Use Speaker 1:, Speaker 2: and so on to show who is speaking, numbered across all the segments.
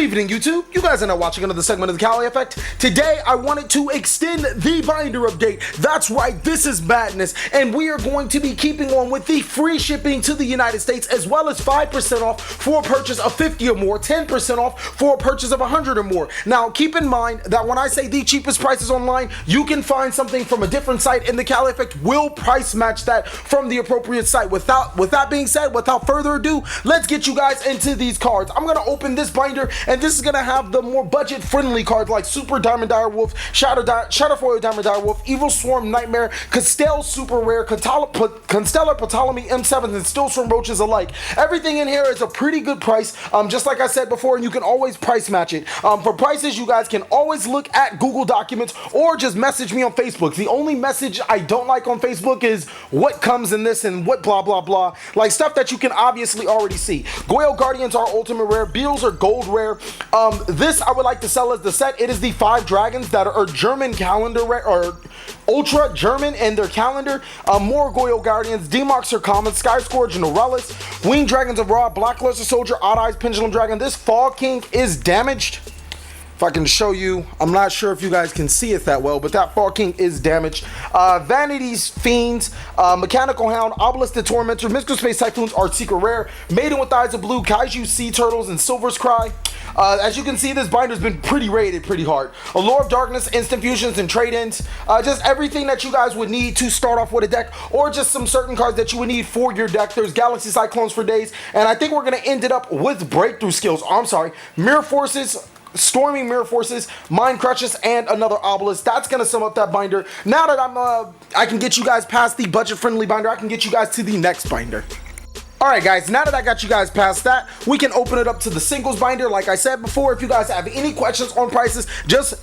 Speaker 1: evening, YouTube. You guys are now watching another segment of the Cali Effect. Today, I wanted to extend the binder update. That's right, this is madness, and we are going to be keeping on with the free shipping to the United States, as well as 5% off for a purchase of 50 or more, 10% off for a purchase of 100 or more. Now, keep in mind that when I say the cheapest prices online, you can find something from a different site, and the Cali Effect will price match that from the appropriate site. With that being said, without further ado, let's get you guys into these cards. I'm going to open this binder, and this is going to have the more budget-friendly cards like Super Diamond Direwolf, Shadowfoil Diamond Direwolf, Evil Swarm Nightmare, Castell Super Rare, Constellar Ptolemy M7s, and Still Swarm Roaches alike. Everything in here is a pretty good price, just like I said before, and you can always price match it. For prices, you guys can always look at Google Documents or just message me on Facebook. The only message I don't like on Facebook is what comes in this and what blah blah blah, like stuff that you can obviously already see. Goyle Guardians are ultimate rare, Beetles are gold rare. This I would like to sell as the set. It is the 5 dragons that are German calendar rare, or ultra German in their calendar. More Goyle Guardians, Demox are common, Sky Scourge, Norellis, Winged Dragons of Ra, Black Luster Soldier, Odd Eyes Pendulum Dragon. This Fog King is damaged. If I can show you, I'm not sure if you guys can see it that well, but that Fog King is damaged. Vanity's Fiends, Mechanical Hound, Obelisk the Tormentor, Mystical Space Typhoons are secret rare, Maiden with Eyes of Blue, Kaiju Sea Turtles, and Silver's Cry. As you can see, this binder's been pretty rated pretty hard. Allure of Darkness, Instant Fusions, and Trade-ins. Just everything that you guys would need to start off with a deck, or just some certain cards that you would need for your deck. There's Galaxy Cyclones for days, and I think we're going to end it up with Breakthrough Skills. Mirror Forces, Storming Mirror Forces, Mind Crutches, and another Obelisk. That's gonna sum up that binder. Now that I can get you guys past the budget-friendly binder, I can get you guys to the next binder. Alright guys, now that I got you guys past that, we can open it up to the singles binder. Like I said before, if you guys have any questions on prices,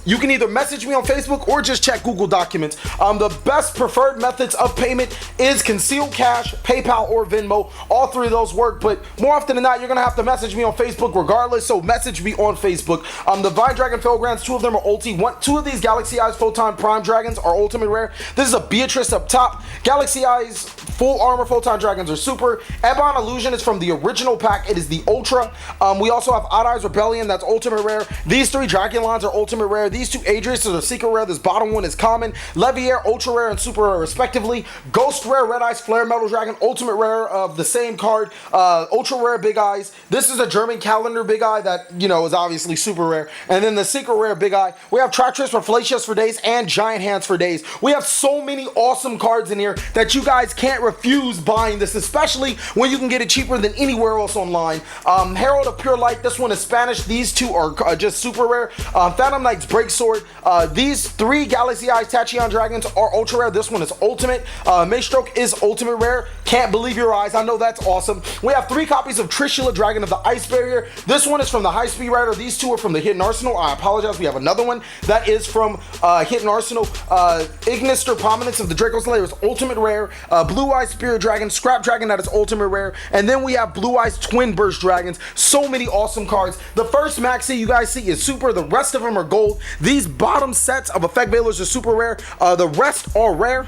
Speaker 1: you can either message me on Facebook or just check Google Documents. The best preferred methods of payment is concealed cash, PayPal, or Venmo. All 3 of those work, but more often than not, you're gonna have to message me on Facebook regardless, so message me on Facebook. The Vine Dragon Felgrands, 2 of them are ulti. 2 of these Galaxy Eyes Photon Prime Dragons are ultimate rare. This is a Beatrice up top. Galaxy Eyes Full Armor Photon Dragons are super. Ebon Illusion is from the original pack. It is the Ultra. We also have Odd Eyes Rebellion, that's ultimate rare. These 3 Dragonlons are ultimate rare. These 2 Adrius are secret rare. This bottom one is common. Leviair, ultra rare and super rare respectively. Ghost rare, Red Eyes Flare Metal Dragon, ultimate rare of the same card. Ultra rare Big Eyes. This is a German calendar Big Eye that, is obviously super rare. And then the secret rare Big Eye. We have Tratrus Reflacius for days and Giant Hands for days. We have so many awesome cards in here that you guys can't refuse buying this, especially when you can get it cheaper than anywhere else online. Herald of Pure Light, this one is Spanish. These 2 are just super rare. Phantom Knight's Breaksword. These 3 Galaxy Eyes Tachyon Dragons are ultra rare. This one is ultimate. Maestroke is ultimate rare. Can't believe your eyes. I know that's awesome. We have 3 copies of Trishula, Dragon of the Ice Barrier. This one is from the High Speed Rider. These 2 are from the Hidden Arsenal. I apologize. We have another one that is from Hidden Arsenal. Ignister Prominence of the Draco Slayer is ultimate rare. Blue Eyes Spirit Dragon, Scrap Dragon, that is ultimate rare. And then we have Blue Eyes Twin Burst Dragons. So many awesome cards. The first maxi you guys see is super. The rest of them are gold. These bottom sets of Effect Veilers are super rare. The rest are rare.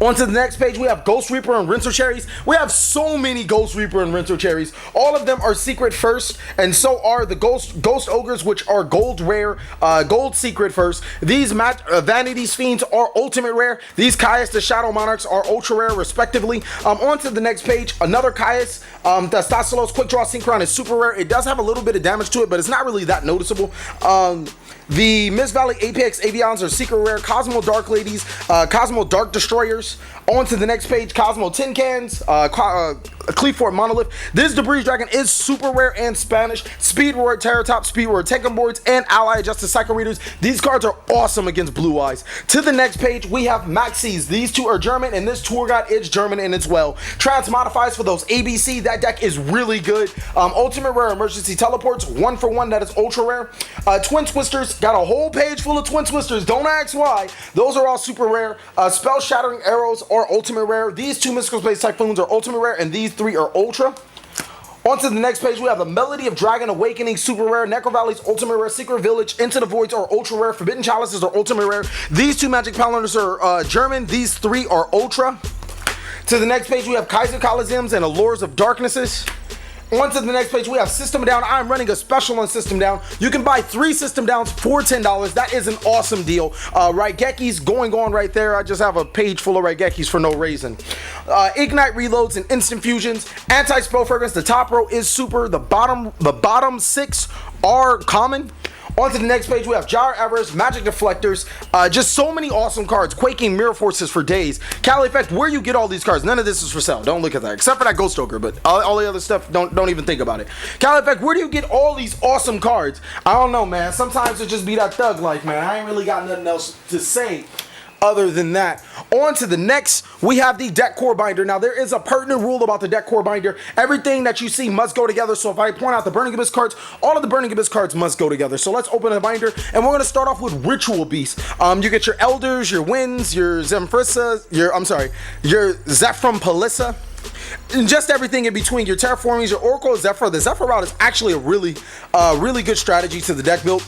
Speaker 1: On to the next page, we have Ghost Reaper and Rinso Cherries. We have so many Ghost Reaper and Rinso Cherries. All of them are secret first, and so are the Ghost Ogres, which are gold rare, gold secret first. These Vanity's Fiends are ultimate rare. These Caius the Shadow Monarchs are ultra rare, respectively. On to the next page, another Caius. The Stassilos Quick Draw Synchron is super rare. It does have a little bit of damage to it, but it's not really that noticeable. The Mist Valley Apex Avions are secret rare. Cosmo Dark Ladies, Cosmo Dark Destroyers. On to the next page, Cosmo Tin Cans, Cleefort Monolith. This Debris Dragon is super rare and Spanish. Speed Roar, Terratop, Speed Roar, Tekken Boards, and Ally Adjusted Cycle Readers. These cards are awesome against Blue Eyes. To the next page, we have Maxis. These 2 are German, and this Tour Guide is German and as well. Transmodifies for those ABC. That deck is really good. Ultimate Rare Emergency Teleports, 1 for 1. That is ultra rare. Twin Twisters, got a whole page full of Twin Twisters. Don't ask why. Those are all super rare. Spell Shattering Arrows are ultimate rare. These 2 Mystical Space Typhoons are ultimate rare, and these 3 are ultra. On to the next page, we have the Melody of Dragon Awakening, super rare. Necro Valley's ultimate rare. Secret Village, Into the Voids are ultra rare. Forbidden Chalices are ultimate rare. These 2 Magic Paladins are German. These 3 are ultra. To the next page, we have Kaiser Coliseums and Allures of Darknesses. On to the next page, we have System Down. I'm running a special on System Down. You can buy 3 System Downs for $10. That is an awesome deal. Raigekis going on right there. I just have a page full of Raigekis for no reason. Ignite reloads and instant fusions. Anti-spell fragrance. The top row is super. The bottom 6 are common. On to the next page, we have Gyre Evers, Magic Deflectors, just so many awesome cards. Quaking Mirror Forces for days. Cali Effect, where you get all these cards, none of this is for sale. Don't look at that, except for that Ghost Ogre, but all the other stuff, don't even think about it. Cali Effect, where do you get all these awesome cards? I don't know, man. Sometimes it just be that thug life, man. I ain't really got nothing else to say other than that. On to the next, we have the deck core binder. Now, there is a pertinent rule about the deck core binder. Everything that you see must go together. So if I point out the Burning Abyss cards, all of the Burning Abyss cards must go together. So let's open the binder, and we're going to start off with Ritual Beast. You get your Elders, your Winds, your Zemfrisa, your Zephyrum Palissa, and just everything in between. Your Terraformings, your Oracle Zephyr. The Zephyr route is actually a really good strategy to the deck build.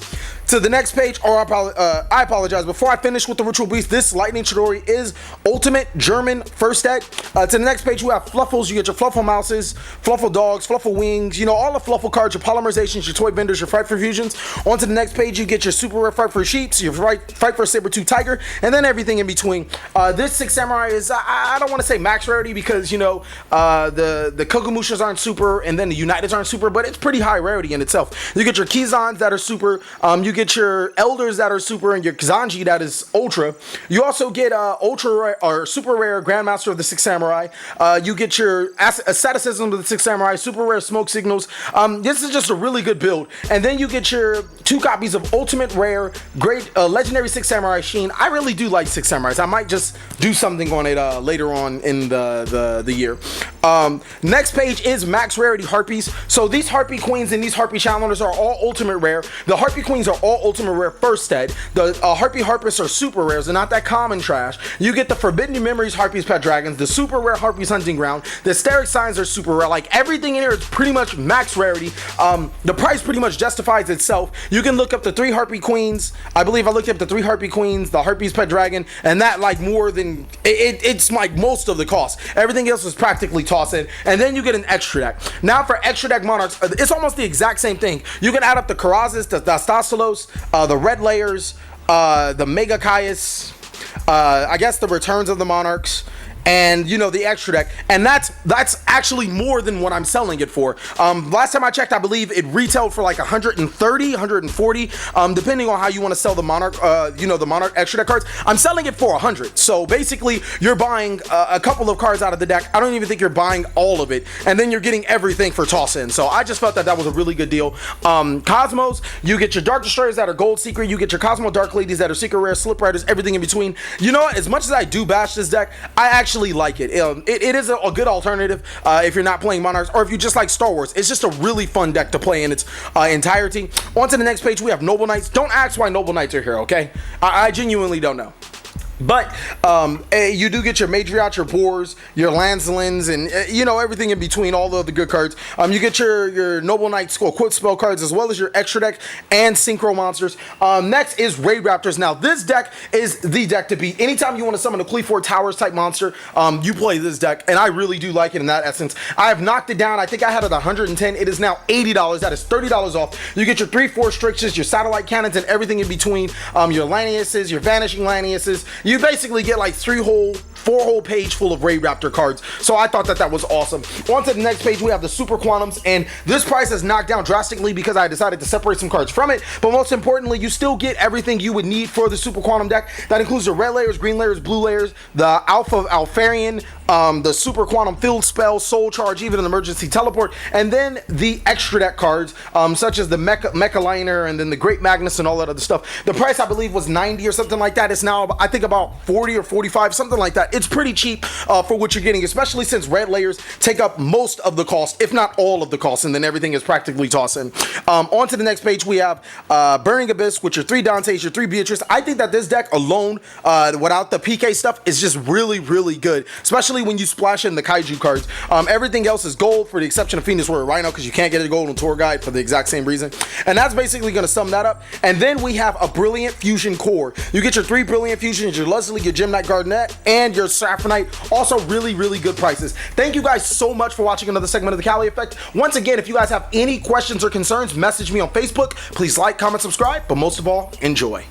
Speaker 1: To the next page, or I apologize. Before I finish with the Ritual Beast, this Lightning Chidori is Ultimate German first deck. To the next page, we have Fluffles. You get your Fluffle Mouses, Fluffle Dogs, Fluffle Wings, you know, all the Fluffle cards, your Polymerizations, your Toy Benders, your Frightful Fusions. On to the next page, you get your Super Rare Fight for Sheeps, your Fight for Saber-Tooth Tiger, and then everything in between. This Six Samurai is, I don't want to say max rarity because, you know, the Kogamushas aren't super, and then the Uniteds aren't super, but it's pretty high rarity in itself. You get your Kizans that are super, you get your Elders that are super, and your Kazanji that is ultra. You also get ultra rare, or super rare Grandmaster of the Six Samurai. You get your Asceticism of the Six Samurai, super rare Smoke Signals. This is just a really good build. And then you get your 2 copies of Ultimate Rare, Great Legendary Six Samurai Sheen. I really do like Six Samurais. I might just do something on it later on in the year. Next page is Max Rarity Harpies. So these Harpy Queens and these Harpy Challengers are all Ultimate Rare. The Harpy Queens are all Ultimate Rare first set. The Harpy Harpists are super rares. They're not that common trash. You get the Forbidden Memories Harpies Pet Dragons, the super rare Harpies Hunting Ground. The Hysteric Signs are super rare. Like everything in here is pretty much max rarity. The price pretty much justifies itself. You can look up the 3 Harpy Queens. I believe I looked up the 3 Harpy Queens, the Harpies Pet Dragon, and that like more than it's like most of the cost. Everything else is practically toss in, and then you get an extra deck. Now for extra deck Monarchs, it's almost the exact same thing. You can add up the Karazas, the Dastalos, the Red Layers, the Mega Caius, I guess the Returns of the Monarchs, and you know the extra deck, and that's actually more than what I'm selling it for. Last time I checked, I believe it retailed for like 130, 140, depending on how you want to sell the Monarch, you know, the Monarch extra deck cards. I'm selling it for 100. So basically, you're buying a couple of cards out of the deck. I don't even think you're buying all of it, and then you're getting everything for toss in. So I just felt that was a really good deal. Cosmos, you get your Dark Destroyers that are Gold Secret. You get your Cosmo Dark Ladies that are Secret Rare, Slip Riders, everything in between. You know what? As much as I do bash this deck, I actually like it. It is a good alternative if you're not playing Monarchs, or if you just like Star Wars. It's just a really fun deck to play in its entirety. On to the next page, we have Noble Knights. Don't ask why Noble Knights are here, okay? I genuinely don't know. But you do get your Matriarch, your Boars, your Lancelins, and you know, everything in between, all of the good cards. You get your Noble Knights equipped spell cards, as well as your extra deck and Synchro monsters. Next is Raid Raptors. Now this deck is the deck to beat. Anytime you want to summon a Qliphort Towers type monster, you play this deck, and I really do like it in that essence. I have knocked it down. I think I had it 110. It is now $80. That is $30 off. You get your 3 Force Strixes, your Satellite Cannons, and everything in between. Your Laniuses, your Vanishing Laniuses. You basically get like 4 whole page full of Raid Raptor cards. So I thought that was awesome. On to the next page, we have the Super Quantums, and this price has knocked down drastically because I decided to separate some cards from it. But most importantly, you still get everything you would need for the Super Quantum deck. That includes the red layers, green layers, blue layers, the Alpha Alfarian, the Super Quantum Field Spell, Soul Charge, even an Emergency Teleport, and then the extra deck cards, such as the Mecha Liner, and then the Great Magnus, and all that other stuff. The price, I believe, was 90 or something like that. It's now, I think, about 40 or 45, something like that. It's pretty cheap for what you're getting, especially since red layers take up most of the cost, if not all of the cost, and then everything is practically tossed in. On to the next page, we have Burning Abyss with your 3 Dantes, your 3 Beatrice. I think that this deck alone, without the PK stuff, is just really, really good, especially when you splash in the Kaiju cards. Everything else is gold, for the exception of Phoenix Warrior Rhino, because you can't get a gold on Tour Guide for the exact same reason. And that's basically going to sum that up. And then we have a Brilliant Fusion Core. You get your 3 Brilliant Fusions, your Leslie, your Gem Knight Gardenet, and Pure Sapphire. Also really, really good prices. Thank you guys so much for watching another segment of the Cali Effect. Once again, if you guys have any questions or concerns, message me on Facebook. Please like, comment, subscribe, but most of all, enjoy.